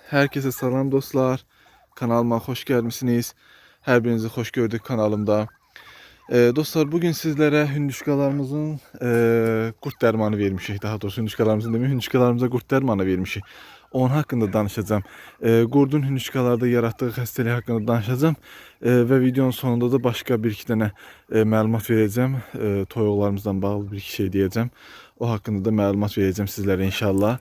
Herkese selam dostlar. Kanalıma hoş gelmişsiniz. Her birinizi hoş gördük kanalımda. Dostlar bugün sizlere hündüşkalarımızın kurt dermanı vermişik. Daha doğrusu hündüşkalarımızın demeyeyim, hündüşkalarımıza kurt dermanı vermişik. Onun hakkında danışacağım. Qurdun hündüşkalarda yarattığı xəstəlik hakkında danışacağım. Ve videonun sonunda da başka bir iki tane məlumat vereceğim. Toyuqlarımızdan bağlı bir iki şey diyeceğim. O hakkında da məlumat vereceğim sizlere inşallah.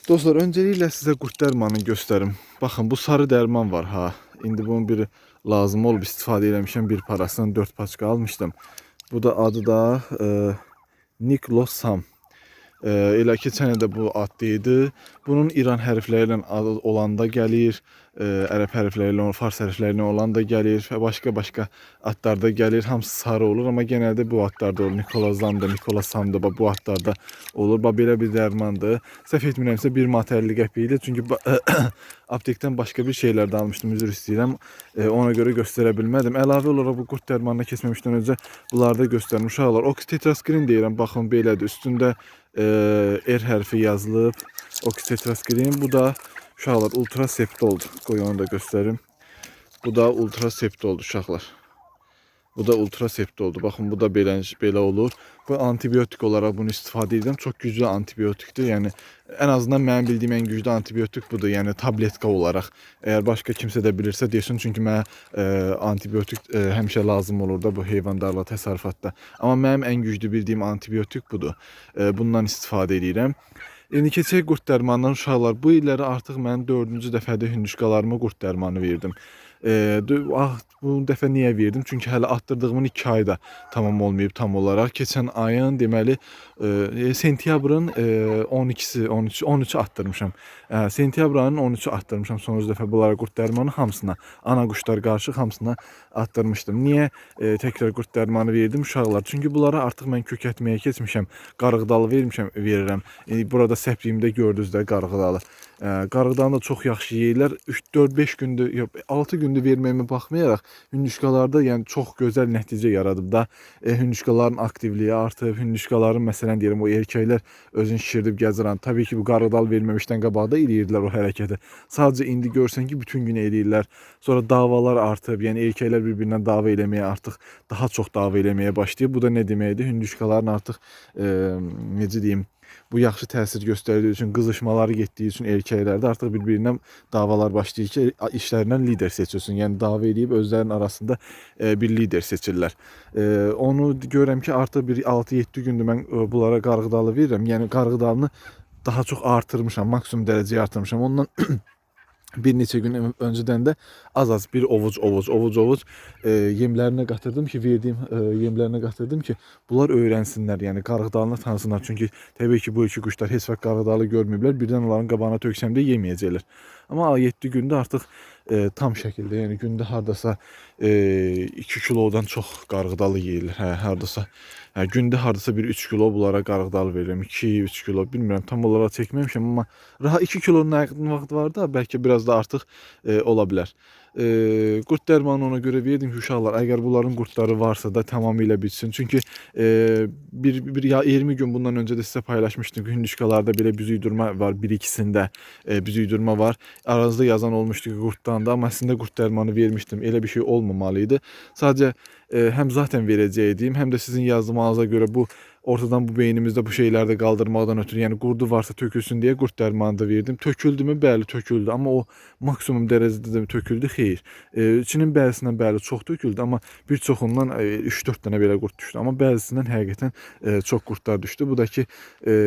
Dostlar, öncelikle size kurt dərmanını göstərim. Baxın, bu sarı dərman var ha. İndi bunun bir lazım olub istifadə eləmişəm. Bir parasından 4 paçka almışdım. Bu da adı da Niklosam. Elə keçən il də bu adlıydı. Bunun İran hərfləri ilə olan da gəlir, ərəb hərfləri ilə, fars hərfləri ilə olan da gəlir və başqa adlarda gəlir. Hamısı sarı olur, amma genəldə bu adlarda olur. Nikolazam da, Nikolasam da bu adlarda olur. Belə bir dərmandır. Səhv etmirəmsə 1 manat 50 qəpikdir. Çünki aptekdən başqa bir şeylər də almışdım, üzr istəyirəm. Ona görə göstərə bilmədim. Əlavə olaraq bu qurd dərmanına keçməmişdən öncə bunları da göstərmiş uşaqlar. Oxytetraskrin deyirəm, baxın belədir. Üstündə R hərfi yazılıb. Oxytetraskrin. Bu da uşaqlar ultraseptoldur. Qoy onu da göstərim. Bu da ultraseptoldur uşaqlar. Bu da ultraseptoldur. Baxın, bu da belə olur. Bu antibiyotik olarak bunu istifadə edirəm. Çox güclü antibiotikdir. Yəni en azından mənim bildiyim en güclü antibiotik budur. Yəni tabletka olarak. Eğer başka kimse de bilirsə desin. Çünki mənə antibiotik həmişə lazım olur da bu heyvandarla təsərrüfatda. Amma mənim en güclü bildiyim antibiotik budur. Bundan istifadə edirəm. İndi keçək qurd dərmanından uşaqlar. Bu illəri artıq mən 4-cü dəfədir hündüşkalarıma qurd dərmanı verdim. Bu dəfə niyə verdim? Çünki hələ atdırdığımın 2 ayda tamam olmayıb tam olarak. Keçən ayın deməli sentyabrın 12-si, 13'ü atdırmışam. Sentyabr ayının 13'ü atdırmışam sonuncu dəfə bunlara qurd dərmanı hamısına. Ana quşlar qarışıq hamısına atdırmışdım. Niyə təkrar qurd dərmanı verdim uşaqlar? Çünki bunlara artıq mən kökətməyə keçmişəm. Qarğıdalı verirəm. Burada səpliyimdə gördünüz də qarğıdalı. Qarğıdanı da çox yaxşı yeyirlər. 4-5 gündür, yox 6 gündür verməyimə baxmayaraq hündüşkalarda yəni çox gözəl nəticə yaradıb da. Hündüşkaların aktivliyi artıb, hündüşkaların məsələn deyirəm o erkəklər özünü şişirdib gəzirən. Təbii ki bu qarğıdal verməmişdən qabaq da eləyirdilər o hərəkəti. Sadəcə indi görsən ki bütün gün eləyirlər. Sonra davalar artıb, yəni erkəklər bir-birindən dava eləməyə artıq daha çox dava eləməyə başlayıb. Bu da nə deməkdir? Hündüşkaların artıq necə deyim, bu yaxşı təsir göstərdiyi üçün, qızışmaları getdiyi üçün erkəklərdə artıq bir-birindən davalar başlayır ki, işlərindən lider seçilsin. Yəni dava edib özlərinin arasında bir lider seçirlər. Onu görürəm ki, artıq bir 6-7 gündür mən bunlara qarğıdalı verirəm. Yəni qarğıdalını daha çox artırmışam, maksimum dərəcəyə artırmışam. Ondan bir neçə gün öncədən də az bir ovuc yemlərinə qatırdım ki, verdiyim yemlərinə qatırdım ki, bunlar öyrənsinlər, yəni qarğıdalını tanısınlar. Çünki təbii ki bu iki quşlar heç vaxt qarğıdalı görməyiblər. Birdən onların qabağına töksəm də yeməyəcəklər. Amma 7 gündə artıq tam şəkildə, yəni gündə hardasa 2 kilodan çox qarğıdalı yeyirlər. Hardasa gündə hardasa bir 3 kilo bunlara qarğıdalı verirəm. 2-3 kilo bilmirəm, tam olarak çəkməmişəm, amma rahat 2 kilonun vaxt var da, bəlkə biraz da artıq ola bilər. Qurd dərmanı ona görə verdim ki, uşaqlar, əgər bunların qurdları varsa da tamamilə bitsin. Çünki bir 20 gün bundan öncə də sizə paylaşmışdım ki, hündüşkalarda belə büzüydürmə var, bir ikisində büzüydürmə var. Aranızda yazan olmuşdu ki, qurddan da, amma əslində qurd dərmanı vermişdim. Elə bir şey olmamalıydı. Sadəcə hem zaten verəcəydim, hem de sizin yazdığınıza göre bu ortadan bu beynimizdə bu şeyləri qaldırmaqdan ötürü, yəni qurdu varsa tökülsün deyə qurd dərmanı da verdim. Töküldü mü? Bəli, töküldü. Amma o maksimum dərəcədə də töküldü? Xeyr. İçinin bəzisindən bəli çox töküldü, amma bir çoxundan 3-4 dənə belə qurd düşdü. Amma bəzisindən həqiqətən çox qurdlar düşdü. Bu da ki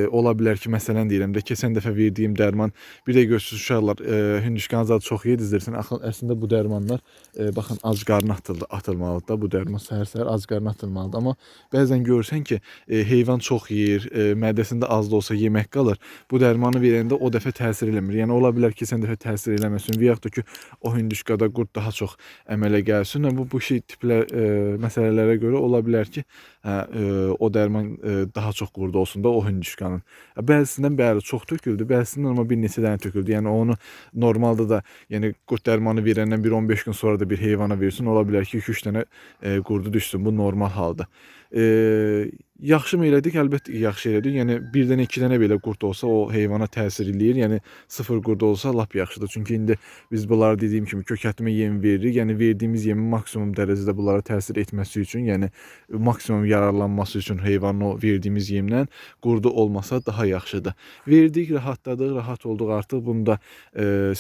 ola bilər ki, məsələn deyirəm də keçən dəfə verdiyim dərman, bir də görürsüz uşaqlar, hündüşkanı zad çox yedizdirsin. Əslində bu dərmanlar baxın ac qarnına atılmalıdır da, bu dərman səhər-səhər ac qarnına atılmalıdır. Amma bəzən görürsən ki heyvan çox yeyir, mədəsində az da olsa yemək qalır. Bu dərmanı verəndə o dəfə təsir eləmir. Yəni ola bilər ki, keçən dəfə təsir eləməsin və yaxud da ki, o hündüşkada qurd daha çox əmələ gəlsin. Bu şey tiplə məsələlərə görə ola bilər ki, o dərman daha çox qurd olsun da o hündüşkanın. Bəzisindən bəli çox töküldü, bəzisindən amma bir neçə dənə töküldü. Yəni onu normalda da, yəni qurd dərmanı verəndən bir 15 gün sonra da bir heyvana versin, ola bilər ki, 2-3 dənə qurdu düşsün. Bu normal halda. Yaxşı mı elədik? Əlbəttə ki, yaxşı elədik. Yəni 1 dənə, 2 dənə belə qurd olsa o heyvana təsir eləyir. Yəni 0 qurd olsa lap yaxşıdır. Çünki indi biz bunlara dediyim kimi kökəltmə yem veririk. Yəni verdiyimiz yemin maksimum dərəcədə bunlara təsir etməsi üçün, yəni maksimum yararlanması üçün heyvanın o verdiyimiz yemdən qurdu olmasa daha yaxşıdır. Verdik, rahatladıq, rahat olduq artıq. Bunu da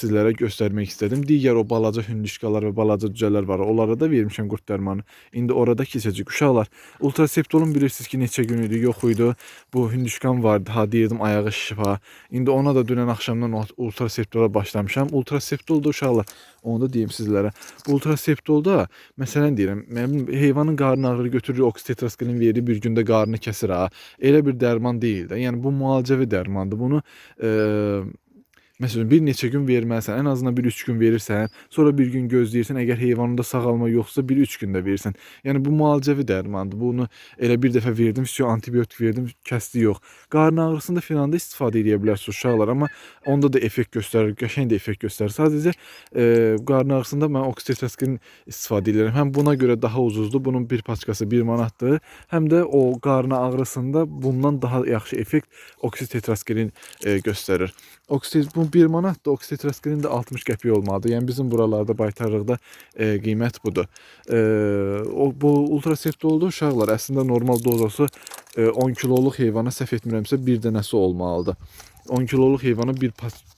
sizlərə göstərmək istədim. Digər o balaca hündüşkalar və balaca cücələr var. Onlara da vermişəm qurd dərmanı. İndi orada keçəcək. Uşaqlar, ultraseptolun bilirsiniz ki, neçə gün idi, yox idi. Bu hündüşkan vardı, ha deyirdim ayağı şişib ha. İndi ona da dünən axşamdan ultraseptola başlamışam. Ultraseptol da uşaqlar, onu da deyim sizlərə. Bu ultraseptolda, məsələn deyirəm, mənim heyvanın qarnı ağrır, götürür oksitetraskilin verir, bir gündə qarnı kəsir ha. Elə bir dərman deyil də. Yəni bu müalicəvi dərmandır. Bunu məsələn, bir neçə gün verməlisən, ən azından bir 3 gün verirsən, sonra bir gün gözləyirsən, əgər heyvanında sağalma yoxsa bir 3 gündə verirsən. Yəni bu müalicəvi dərmandır. Bunu elə bir dəfə verdim, antibiotik verdim, kəsdi yox. Qarın ağrısında filan da istifadə edə bilərsiniz uşaqlar, amma onda da effekt göstərir, qəşəng də effekt göstərir. Sadəcə qarın ağrısında mən oksitetraskilin istifadə edirəm. Həm buna görə daha ucuzdur, bunun bir paçkası 1 manatdır, həm də o qarın ağrısında bundan daha yaxşı effekt oksitetraskilin göstərir. Bu 1 manatdır, oksitetraskilin də 60 qəpik olmalıdır. Yəni bizim buralarda baytarlıqda qiymət budur. Bu ultraseptolda uşaqlar əslində normal dozası 10 kiloluq heyvana səhv etmirəmsə bir dənəsi olmalıdır. 10 kiloluq heyvana bir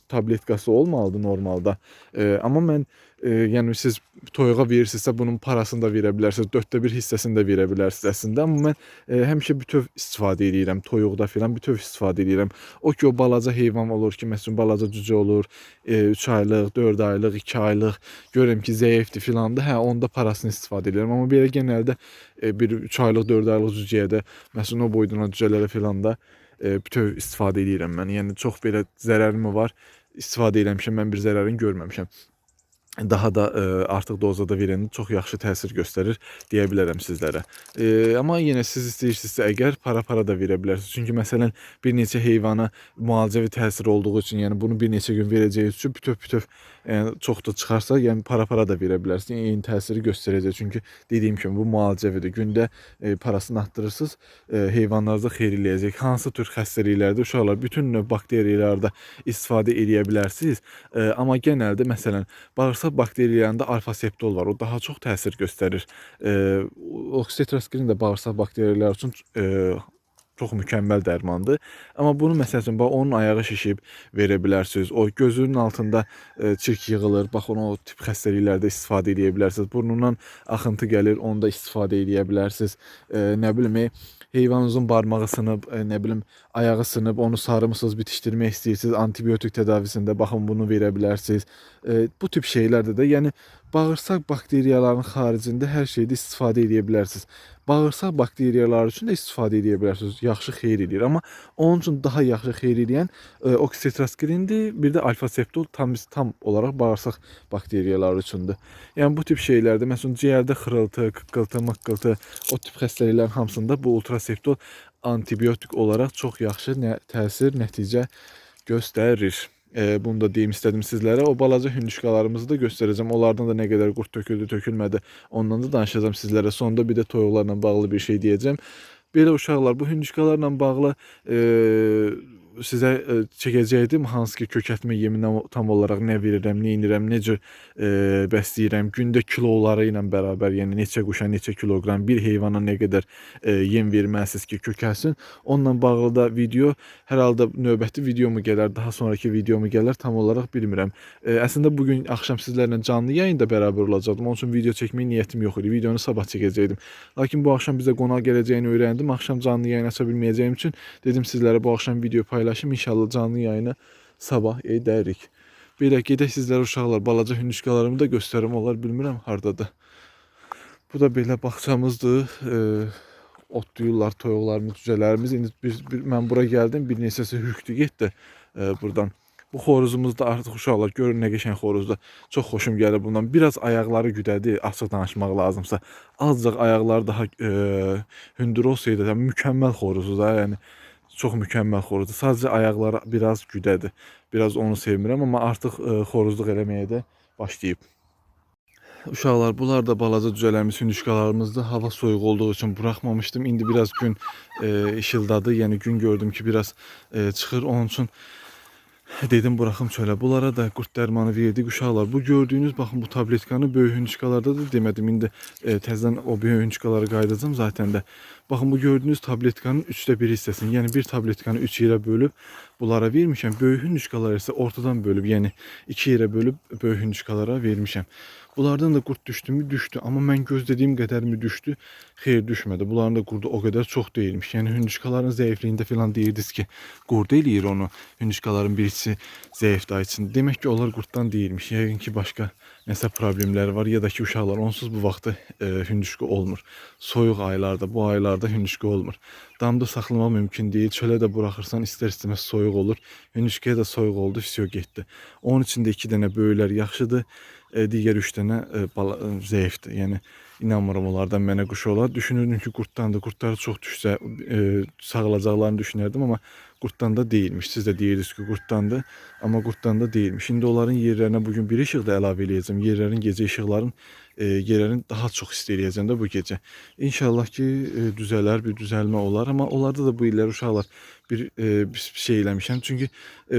tabletkası olmalıdır normalda. Amma mən yəni siz toyuğa verirsinizsə bunun parasını da verə bilərsiniz, 1/4 hissəsini də verə bilərsiniz əslində. Amma mən həmişə bütöv istifadə edirəm, toyuqda filan bütöv istifadə edirəm. O ki o balaca heyvan olur ki, məsələn balaca cücə olur, 3 aylıq, 4 aylıq, 2 aylıq, görürəm ki zəifdir filandır. Hə, onda parasını istifadə edirəm. Amma belə genəldə bir 3 aylıq, 4 aylıq cücəyə də, məsələn o boydan cücələrə filan da bütöv istifadə edirəm mən. Yəni çox belə zərəri mi var? İstifadə eləmişəm, mən bir zərərini görməmişəm. Daha da artıq dozada verəndə çox yaxşı təsir göstərir deyə bilərəm sizlərə. Amma yenə siz istəyirsinizsə əgər para da verə bilərsiniz. Çünki məsələn bir neçə heyvana müalicəvi təsir olduğu üçün, yəni bunu bir neçə gün verəcəyi üçün bütöv yəni çox da çıxarsa, yəni para da verə bilərsiniz. Yəni, eyni təsiri göstərəcək. Çünki dediyim kimi bu müalicəvidir. Gündə parasını artdırırsınız, heyvanlarınıza xeyir eləyəcək. Hansı tür xəstəliklərdə uşaqlar bütün növ bakteriyalarda istifadə edə bilərsiniz. Amma genəldə məsələn bağırsaq bakteriyalarında alfa-septol var. O daha çox təsir göstərir. Oksitetraskilin də bağırsaq bakteriyaları üçün çox mükəmməl dərmandır. Amma bunu məsəl üçün onun ayağı şişib verə bilərsiniz. O gözünün altında çirk yığılır. Bax onu o tip xəstəliklərdə istifadə edə bilərsiniz. Burnundan axıntı gəlir, onu da istifadə edə bilərsiniz. Nə bilim, heyvanınızın barmağı sınıb, nə bilim, ayağı sınıb, onu sarımısınız, bitişdirmək istəyirsiniz. Antibiotik tədavisində baxın bunu verə bilərsiniz. Bu tip şeylərdə də, yəni bağırsaq bakteriyalarının xaricində hər şeydə istifadə edə bilərsiniz. Bağırsaq bakteriyaları üçün də istifadə edə bilərsiniz. Yaxşı xeyir eləyir. Amma onun üçün daha yaxşı xeyir eləyən oksitetraskilindir. Bir də alfa-septol tam olaraq bağırsaq bakteriyaları üçündür. Yəni bu tip şeylərdə, məsələn ciyərdə xırıltı, qıqqıltı, mıqqıltı, o tip xəstəliklərin hamısında bu ultraseptol antibiotik olaraq çox yaxşı təsir, nəticə göstərir. Bunu da deyim istədim sizlərə. O balaca hündüşkalarımızı da göstərəcəm. Onlardan da nə qədər qurd töküldü, tökülmədi. Ondan da danışacağım sizlərə. Sonunda bir də toyuqlarla bağlı bir şey deyəcəm. Belə uşaqlar, bu hündüşkalarla bağlı sizə çəkəcəkdim, hansı ki kökəltmə yeminə tam olaraq nə verirəm, nə edirəm, necə bəsləyirəm, gündə kiloları ilə bərabər, yəni neçə quşa, neçə kiloqram, bir heyvana nə qədər yem verməlisiniz ki kökəlsin. Onunla bağlı da video, hər halda növbəti video mu gələr, daha sonraki video mu gələr, tam olaraq bilmirəm. Əslində bugün axşam sizlərlə canlı yayında bərabər olacaqdım, onun üçün video çəkmək niyyətim yox idi, videonu sabah çəkəcəkdim. Lakin bu axşam bizə qonaq gələcəyini öyrəndim, axşam canlı yayın aça bilməyəcəyim üçün dedim sizlərə bu axşam video paylaşım, inşallah canlı yayını sabah edərik. Belə gedək sizlərə uşaqlar, balaca hündüşkalarımı da göstərim, onlar bilmirəm hardadır. Bu da belə bağçamızdır. Otlayırlar toyuqlarımız, cücələrimiz. İndi mən bura gəldim, bir neçəsi hürkdü getdi buradan. Bu xoruzumuz da artıq uşaqlar görün nə qəşəng xoruzdur. Çox xoşum gəlir bundan. Biraz ayaqları güdədir, açıq danışmaq lazımsa. Azcaq ayaqları daha hündür olsaydı da mükəmməl xoruzdur da, yəni çox mükəmməl xoruzdur. Sadəcə ayaqları biraz güdədir. Biraz onu sevmirəm, amma artıq xoruzluq eləməyə də başlayıb. Uşaqlar, bunlar da balaca cücələrimiz, hündüşkalarımızdı. Hava soyuq olduğu için buraxmamışdım. İndi biraz gün işıldadı. Yəni gün gördüm ki, biraz çıxır. Onun için dedim buraxım çölə. Bunlara da qurd dərmanı verdik uşaqlar. Bu gördüyünüz, baxın, bu tabletkanı böyük hündüşkalarda da demədim. İndi təzədən o böyük hündüşkalara qayıdacağım zaten də. Baxın, bu gördüyünüz tabletkanın 1/3 hissəsini, yəni bir tabletkanı 3 yerə bölüb bunlara vermişəm. Böyük hündüşkalar isə ortadan bölüb, yəni 2 yerə bölüb böyük hündüşkalara vermişəm. Bunlardan da qurd düşdü mü? Düşdü. Amma mən gözlədiyim qədər mi düşdü? Xeyr, düşmədi. Bunların da qurdu o qədər çox deyilmiş. Yəni hündüşkaların zəifliyində falan deyirdiniz ki, qurd eləyir onu. Hündüşkaların birisi zəifliyi üçün. Demək ki, onlar qurddan deyilmiş. Yəqin ki, başqa nəsə problemləri var ya da ki, uşaqlar onsuz bu vaxtı hündüşka olmur. Soyuq aylarda, bu aylarda hündüşka olmur. Damda saxlamaq mümkün deyil. Çölə də buraxırsan istər-istəməz soyuq olur. Hündüşkəyə də soyuq oldu, fisiyo getdi. Onun için də 2 dənə böyüklər yaxşıdır. Digər 3 dənə zəifdir. Yəni inanmıram onlardan mənə quş olar. Düşünürdüm ki, qurddandır. Qurdları çox düşsə sağalacaqlarını düşünərdim, amma qurddan da deyilmiş. Siz də deyirsiniz ki, qurddandır, amma qurddan da deyilmiş. Şimdi onların yerlərinə bugün bir işıq da əlavə eləyəcəm. Yerlərin gecə işıqların yerlərini daha çox istəyəcəm də bu gecə. İnşallah ki, düzələr, bir düzəlmə olar, amma onlarda da bu illər uşaqlar bir şey eləmişəm. Çünki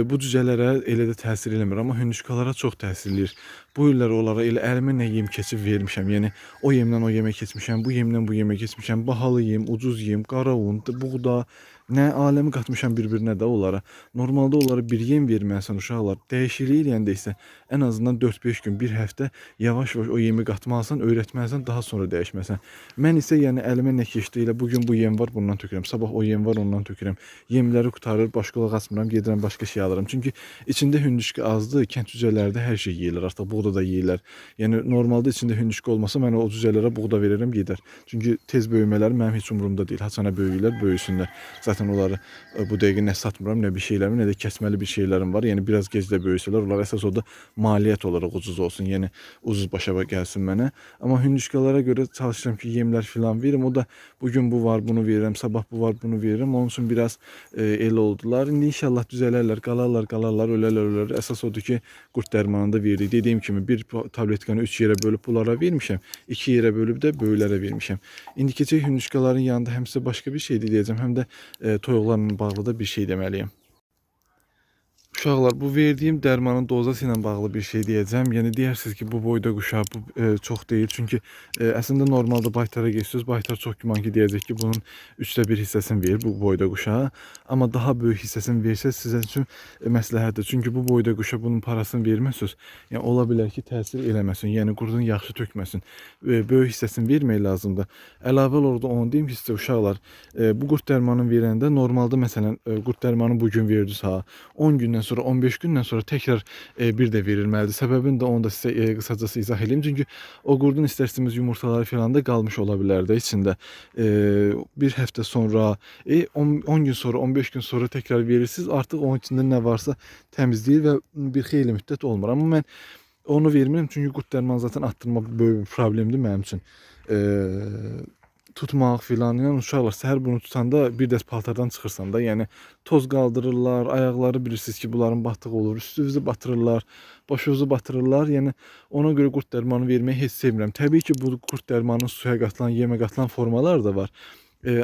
bu cücələrə elə də təsir eləmir, amma hündüşkalara çox təsir eləyir. Bu illər onlara elə əlimə nə yem keçib vermişəm. Yəni o yemdən o yemə keçmişəm, bu yemdən bu yemə keçmişəm. Bahalı yem, ucuz yem, qara un, buğda, nə aləmi qatmışam bir-birinə də onlara. Normalda onlara bir yem verməlisən uşaqlar. Dəyişiklik eləyəndə isə ən azından 4-5 gün, bir həftə yavaş-yavaş o yemi qatmalısan, öyrətməlisən, daha sonra dəyişməlisən. Mən isə yəni əlimə nə keçdi elə bugün bu yem var, bundan tökürəm. Sabah o yem var, ondan tökürəm. Yemləri qurtarır, başqa qulaq asmıram, gedirəm başqa şey alıram. Çünki içində hündüşka azdır. Kənd cücələrdə hər şey yeyirlər, artıq buğda da yeyirlər. Yəni normalda içində hündüşka olmasa mən o cücələrə buğda verirəm, gedər. Çünki tez böyümələri mənim heç umurumda deyil. Haçana böyüyürlər, böyüsünlər. Zaten onları bu dəqiqə nə satmıram, nə bir şeylərim, nə də kəsməli bir şeylərim var. Yəni biraz gec də böyüsələr, onlar əsas o da maliyyət olaraq ucuz olsun. Yəni ucuz başa gəlsin mənə. Amma hündüşkalara görə çalışıram ki, yemlər filan verim. O da bugün bu var, bunu verirəm, sabah bu var, bunu verirəm. Onun üçün biraz elə oldular. İndi inşallah düzələrlər, qalarlar, ölərlər. Əsas odur ki, qurd dərmanını da verdik. Dediyim kimi bir tabletkanı 3 yerə bölüb bunlara vermişəm. 2 yerə bölüb də böyüklərə vermişəm. İndi keçək hündüşkaların yanında həm sizə başqa bir şey deyəcəm, həm də toyuqlarla bağlı da bir şey deməliyim. Uşaqlar, bu verdiyim dərmanın dozası ilə bağlı bir şey deyəcəm. Yəni deyirsiniz ki, bu boyda quşa bu çox deyil. Çünki əslində normalda baytara geçsiniz, baytar çox güman ki deyəcək ki, bunun 1/3 hissəsini verir bu boyda quşa. Amma daha böyük hissəsini versə sizin üçün məsləhətdir. Çünki bu boyda quşa bunun parasını verməsiniz. Yəni ola bilər ki, təsir eləməsin. Yəni qurdun yaxşı tökməsin. Böyük hissəsini vermək lazımdır. Əlavə olaraq da onu deyim ki, sizə uşaqlar, bu qurd dərmanını verəndə normalda məsələn qurd dərmanı bugün verdinizsə, 10 gündən sonra, 15 gündən sonra təkrar bir də verilməlidir. Səbəbini də onu da sizə qısacası izah edeyim. Çünki o qurdun istərsiniz yumurtaları falan da qalmış ola bilər də içində. Bir həftə sonra, 10 gün sonra, 15 gün sonra təkrar verirsiniz. Artıq onun içində nə varsa təmizləyir və bir xeyli müddət olmur. Amma mən onu vermirəm çünki qurd dərmanı zaten atdırma böyük bir problemdir mənim üçün. Tutmaq filan, yəni uşaqlar səhər bunu tutanda bir dəst paltardan çıxırsan da, yəni toz qaldırırlar, ayaqları bilirsiniz ki, bunların batığı olur, üstünüzü batırırlar, başınızı batırırlar. Yəni ona görə qurd dərmanı verməyi heç sevmirəm. Təbii ki, bu qurd dərmanının suya qatılan, yemə qatılan formalar da var.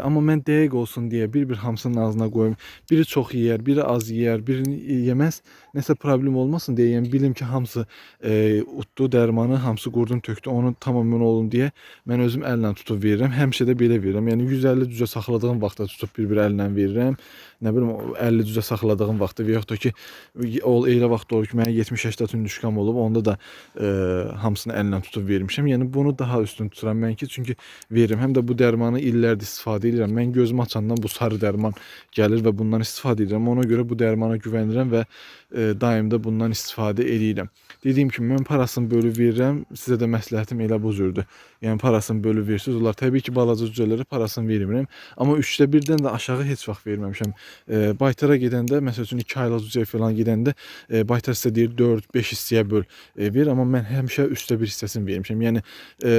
Amma mən dəqiq olsun deyə bir hamısının ağzına qoyum. Biri çox yeyər, biri az yeyər, birini yeməz. Nəsə problem olmasın deyə, yəni bilim ki, hamısı utdu dərmanı, hamısı qurdun tökdü, onu tamamən olun deyə mən özüm əllə tutub verirəm. Həmişə də belə verirəm. Yəni 150 cücə saxladığım vaxtda tutub bir əllə verirəm. Nə bilim 50 cücə saxladığım vaxtda və yaxud da ki, elə vaxt olur ki, mənim 70-80 hündüşkam olub, onda da hamısını əllə tutub vermişəm. Yəni bunu daha üstün tuturam mən ki, çünki verirəm. Həm də bu dərmanı illərdir istifadə edirəm. Mən gözüm açandan bu sarı dərman gəlir və bundan istifadə edirəm. Ona görə bu dərmana güvənirəm və daim də bundan istifadə edirəm. Dediyim kimi, mən parasını bölüb verirəm. Sizə də məsləhətim elə bu cürdür. Yəni parasını bölüb verirsiniz. Onlar təbii ki, balaca cücələrə parasını vermirəm. Amma 1/3-dən də aşağı heç vaxt verməmişəm. Baytara gedəndə, məsəl üçün 2 aylıq cücəyə falan gedəndə baytar sizə deyir 4-5 hissəyə böl ver. Amma mən həmişə 1/3 hissəsini vermişəm. Yəni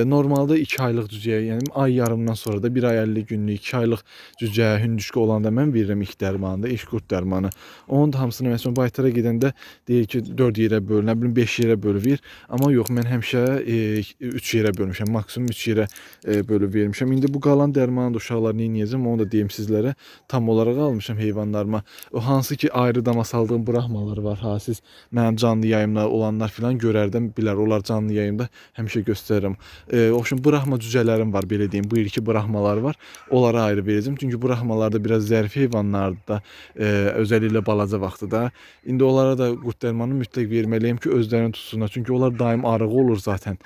normalda 2 aylıq cücəyə, yəni ay yarımdan sonra da 1 ay 50 gün günlük, 2 aylıq cücə, hündüşka olanda mən verirəm ilk dərmanı da, ilk qurd dərmanı. Onun da hamısını məsələn baytara gedəndə deyir ki, 4 yerə böl, nə bilim 5 yerə böl ver. Amma yox, mən həmişə 3 yerə bölmüşəm, maksimum 3 yerə bölüb vermişəm. İndi bu qalan dərmanı da uşaqlar neyniyəcəm, onu da deyim sizlərə. Tam olaraq almışam heyvanlarıma. O hansı ki ayrı dama saldığım brahmalar var ha, siz mənim canlı yayımda olanlar filan görərdən bilər. Onlar canlı yayımda həmişə göstərirəm. Obşun brahma cücələrim var, belə deyim. Bu ilki brahmalar var. Onlara ayrı verəcəm. Çünki brahmalar da biraz zərif heyvanlardır da, özəlliklə balaca vaxtıda. İndi onlara da qurd dərmanı mütləq verməliyəm ki, özlərini tutsunlar. Çünki onlar daim arığı olur zaten.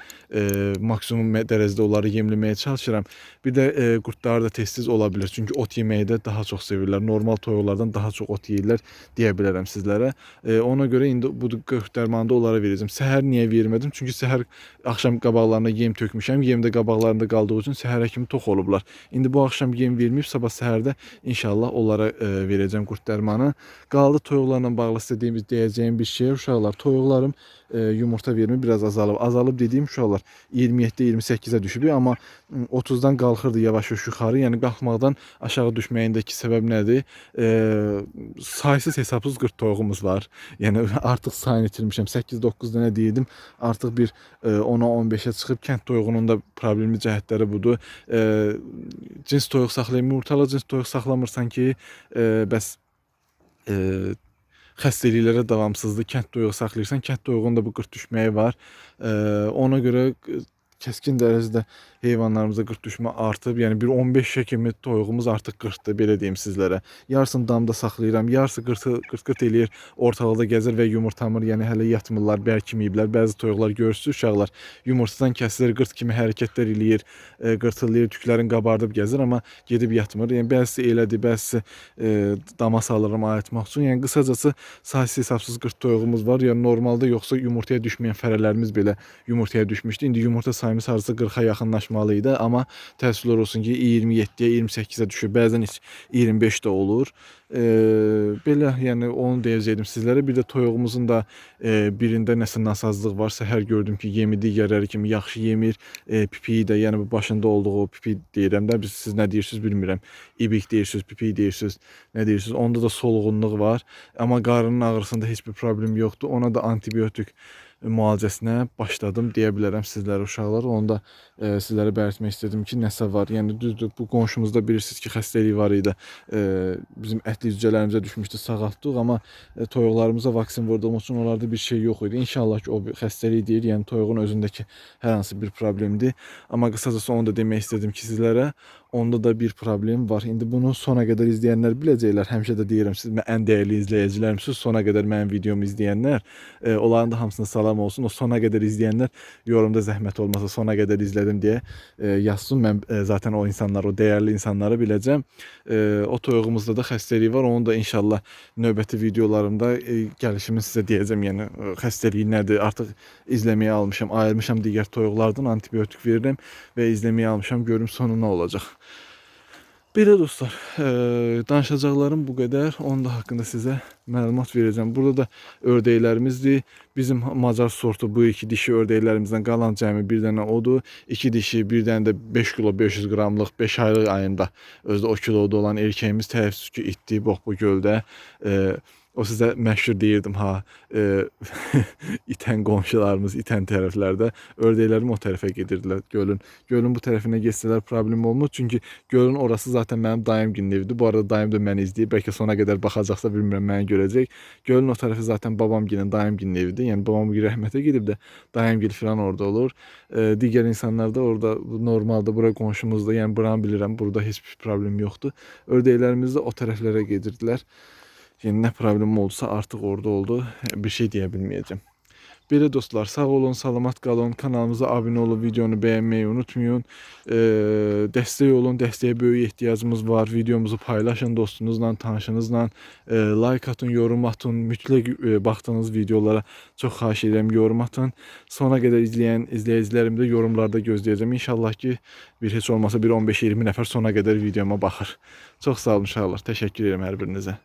Maksimum dərəcədə onları yemləməyə çalışıram. Bir də qurdlar da tez-tez ola bilər. Çünki ot yeməyi də daha çox sevirlər. Normal toyuqlardan daha çox ot yeyirlər deyə bilərəm sizlərə. Ona görə indi bu qurd dərmanı da onlara verəcəm. Səhər niyə vermədim? Çünki səhər axşam qabaqlarına yem tökmüşəm. Yem də qabaqlarında qaldığı üçün səhərə kimi tox olublar. İndi bu axşam yem verməyib, sabah səhərdə inşallah onlara verəcəm qurd dərmanı. Qaldı toyuqlarla bağlı deyəcəyim bir şey uşaqlar. Toyuqlarım yumurta verimi biraz azalıb. Azalıb dediyim uşaqlar 27-28-ə düşüb, amma 30-dan qalxırdı yavaş-yavaş yuxarı. Yəni qalxmaqdan aşağı düşməyindəki səbəb nədir? Saysız hesabsız qırd toyuğumuz var. Yəni artıq sayını itirmişəm. 8-9 dənə deyirdim. Artıq bir 10-a 15-ə çıxıb. Kənd toyuğunun da problemli cəhətləri budur. Cins toyuq saxlayıb, yumurtalı cins toyuq saxlamırsan ki, bəs xəstəliklərə davamsızdır. Kənd toyuğu saxlayırsan, kənd toyuğunun da bu qırd düşməyi var. Ona görə kəskin dərəcədə heyvanlarımızda qırd düşmə artıb. Yəni bir 15 kimi toyuğumuz artıq qırtdır, belə deyim sizlərə. Yarısını damda saxlayıram, yarısı qırt eləyir, ortalıqda gəzir və yumurtamır. Yəni hələ yatmırlar, bərkiməyiblər. Bəzi toyuqlar görürsüz uşaqlar, yumurtadan kəsilir, qırt kimi hərəkətlər eləyir, qırtılır, tüklərin qabardıb gəzir, amma gedib yatmır. Yəni bəzisi elədir, bəzisi dama salıram ayıtmaq üçün. Yəni qısacası saysız hesabsız qırd toyuğumuz var. Yəni normalda yoxsa yumurtaya düşməyən fərələrimiz belə yumurtaya düşmüşdü. İndi yumurta sayımız hardasa 40-a yaxınlaşmalı idi, amma təəssüflər olsun ki 27-yə, 28-ə düşür. Bəzən heç 25 də olur. Belə, yəni onu deyəcəydim sizlərə. Bir də toyuğumuzun da birində nəsə nasazlıq var. Səhər gördüm ki, yemi digərləri kimi yaxşı yemir. Pipiyi də, yəni bu başında olduğu o pipi deyirəm də, siz nə deyirsiniz bilmirəm. İbik deyirsiniz, pipi deyirsiniz, nə deyirsiniz. Onda da solğunluq var. Amma qarının ağrısında heç bir problem yoxdur. Ona da antibiotik müalicəsinə başladım deyə bilərəm sizlərə uşaqlar. Onu da sizlərə belirtmək istədim ki, nəsə var. Yəni düzdür, bu qonşumuzda bilirsiniz ki, xəstəlik var idi. Bizim ətli cücələrimizə düşmüşdü, sağaltdıq, amma toyuqlarımıza vaksin vurduğumuz üçün onlarda bir şey yox idi. İnşallah ki, o xəstəlik deyil, yəni toyuğun özündəki hər hansı bir problemdir. Amma qısacası onu da demək istədim ki, sizlərə onda da bir problem var. İndi bunu sona qədər izləyənlər biləcəklər. Həmişə də deyirəm, siz ən dəyərli izləyicilərimsiniz. Sona qədər mənim videomu izləyənlər, onların da hamısına salam olsun. O sona qədər izləyənlər yorumda zəhmət olmasa sona qədər izlədim deyə yazsın. Mən zaten o insanları, o dəyərli insanları biləcəm. O toyuğumuzda da xəstəlik var. Onu da inşallah növbəti videolarımda gəlişimi sizə deyəcəm. Yəni xəstəliyi nədir? Artıq izləməyə almışam, ayırmışam digər toyuqlardan, antibiotik verirəm və izləməyə almışam. Görüm sonu nə olacaq. Belə dostlar, danışacaqlarım bu qədər. Onun da haqqında sizə məlumat verəcəm. Burada da ördəklərimizdir. Bizim Macar sortu bu iki dişi ördəklərimizdən qalan cəmi bir dənə odur. 2 dişi, bir dənə də 5 kilo 500 qramlıq 5 aylıq ayında özdə o kiloda olan erkəyimiz təəssüf ki itdi Boğbu göldə. O sizə məşhur deyirdim ha, itən qonşularımız, itən tərəflərdə ördəklərim o tərəfə gedirdilər gölün. Gölün bu tərəfinə geçsələr problem olmur. Çünki gölün orası zaten mənim dayımgilin evidir. Bu arada dayım da məni izləyir. Bəlkə sona qədər baxacaqsa bilmirəm, məni görəcək. Gölün o tərəfi zaten babamgilin, dayımgilin evidir. Yəni babamgil rəhmətə gedib də dayımgil falan orada olur. Digər insanlar da orada normalda bura qonşumuzda, yəni buranı bilirəm. Burada heç bir problem yoxdur. Ördəklərimiz də o tərəflərə gedirdilər. Yəni nə problem olsa artıq orada oldu. Bir şey deyə bilməyəcəm. Belə dostlar, sağ olun, salamat qalın. Kanalımıza abunə olun, videonu bəyənməyi unutmayın. Dəstək olun, dəstəyə böyük ehtiyacımız var. Videomuzu paylaşın dostunuzla, tanışınızla. Like atın, yorum atın. Mütləq baxdığınız videolara çox xahiş edirəm, yorum atın. Sona qədər izləyən izləyicilərimi də yorumlarda gözləyəcəm. İnşallah ki, heç olmasa bir 15-20 nəfər sona qədər videoma baxır. Çox sağ olun uşaqlar. Təşəkkür edirəm hər birinizə.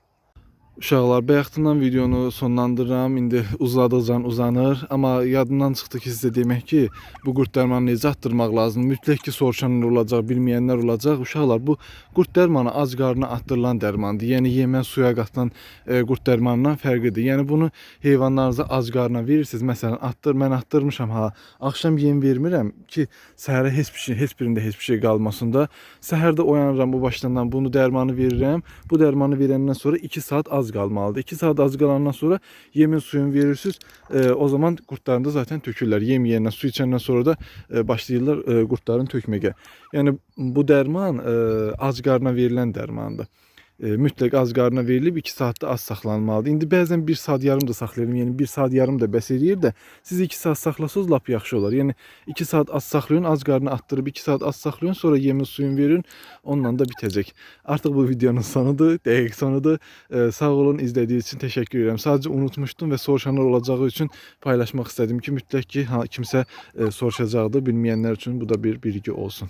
Uşaqlar, bayaqdan videonu sonlandırıram. İndi uzadıqca uzanır. Amma yadımdan çıxdı ki, sizə demək ki, bu qurd dərmanını necə atdırmaq lazımdır. Mütləq ki, soruşanlar olacaq, bilməyənlər olacaq. Uşaqlar, bu qurd dərmanı ac qarnına atdırılan dərmandır. Yəni yemə, suya qatılan qurd dərmanından fərqlidir. Yəni bunu heyvanlarınıza ac qarnına verirsiniz. Məsələn, mən atdırmışam ha. Axşam yem vermirəm ki, səhərə heç birində heç bir şey qalmasın da. Səhərdə oyanıram bu başlandan bunu dərmanı verirəm. Bu dərmanı verəndən sonra 2 saat az qalmalıdır. 2 saat az qalandan sonra yemin suyunu verirsiniz. O zaman qurtlarında zaten tökürlər. Yem yeyəndən, su içəndən sonra da başlayırlar qurtların tökməyə. Yəni bu dərman ac qarnına verilən dərmandır. Mütləq az qarnına verilib 2 saatda az saxlanılmalıdır. İndi bəzən 1 saat yarım da saxlayırım. Yəni 1 saat yarım da bəs eləyir də siz 2 saat saxlasınız lap yaxşı olar. Yəni 2 saat az saxlayın, az qarnına atdırıb 2 saat az saxlayın, sonra yemin suyunu verin. Onunla da bitəcək. Artıq bu videonun sonudur, dəqiq sonudur. Sağ olun, izlədiyiniz üçün təşəkkür edirəm. Sadəcə unutmuşdum və soruşanlar olacağı üçün paylaşmaq istədim ki, mütləq ki kimsə soruşacaqdır. Bilməyənlər üçün bu da bir bilgi olsun.